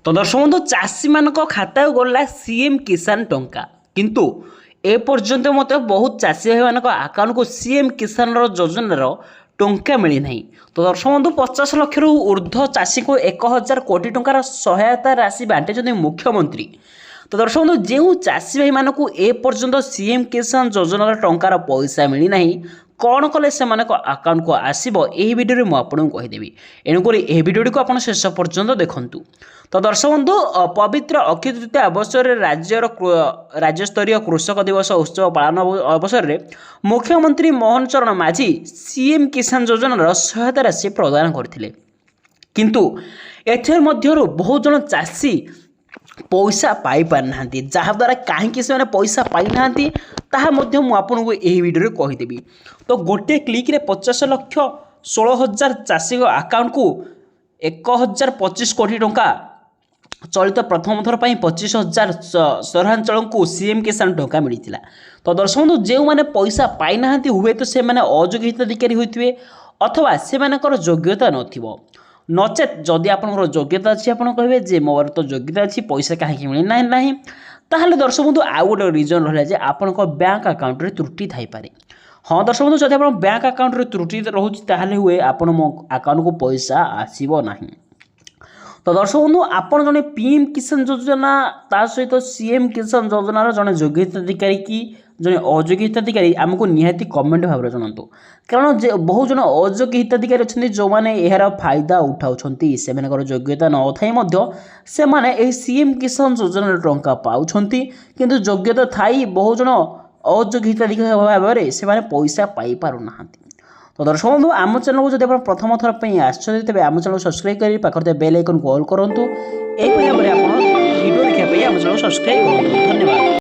तो दर्शक बंधु चाषी मान खाता गला सीएम किसान टंका किंतु ए पर्यंत मत बहुत चाषी भाई मान आकाउंट को सीएम किसान योजनार टंका मिली ना। तो दर्शक बंधु 50 लाख ऊर्ध्व चाषी को 1000 कोटी टंकार सहायता राशि बांटे मुख्यमंत्री। तो दर्शक बंधु जो चाषी भाई मानक ए पर्यंत सीएम किसान योजनार टंकार पैसा मिली ना कौन कले से आकाउंट को आसो यही भिडियो मुझे आपको कहीदेवी। एणुक यह भिडियो को आप शेष पर्यंत देखूँ। तो दर्शक बंधु पवित्र अक्षय तृतीया अवसर राज्यस्तरीय कृषक दिवस उत्सव पालन अवसर में मुख्यमंत्री मोहन चरण माझी सीएम किसान योजनार सहायता राशि प्रदान करथिले। किंतु एथर मध्यरु बहुत जन चाषी पैसा पाई पार ना जहाद्वारा कहीं से पैसा पाई ना आपको यही भिडियो कहीदेवी। तो गोटे क्लिक रे 50 लाख 16,000 चाषी आकाउंट को 1025 कोटी टंका चलित प्रथम थर पर 25,000 सहरांचल को सीएम किसान टंका मिलता। तो दर्शक बंधु जो मैंने पैसा पाई ना हुए तो से अयोग्य हिताधिकारी होते अथवा से योग्यता नथिबो नचेत जदि आपंकर योग्यता अच्छी आप कहे मोर तो योग्यता अच्छी पैसा कहीं मिलना ना ताहले दर्शक बंधु आउ गोटे रिजन रहा है आपण बैंक अकाउंट रे त्रुटि थाई पारे। हाँ दर्शक बंधु जब आप बैंक अकाउंट रे त्रुटि रोचे हुए आपण मो अकाउंट को पैसा आसीबो नाही। तो दर्शक बंधु आपड़ जड़े पीएम किसान योजना ता सहित सीएम किसान योजनार जड़े योग्य हिताधिकारी कि जड़े अयोग्य हिताधिकारी आमको निहाती कमेंट भाव जनातु। कारण बहुत जन अयोग्य हिताधिकारी अच्छा जो मैंने यार फायदा उठाऊँ से योग्यता न था से मैंने सीएम किसान योजनार टंका पाँच किंतु योग्यता थाई बहुत जन अयोग्य हिताधिकारी भाव में से पैसा पाई पारना। तो दर्शक बंधु आम चैनल को जब आप प्रथम थर पर आसते आम चैनल सब्सक्राइब कर पाखे बेल आइकन को ऑल करूँ। यही भाव में आप वीडियो देखा आम चैनल सब्सक्राइब करूँ। धन्यवाद।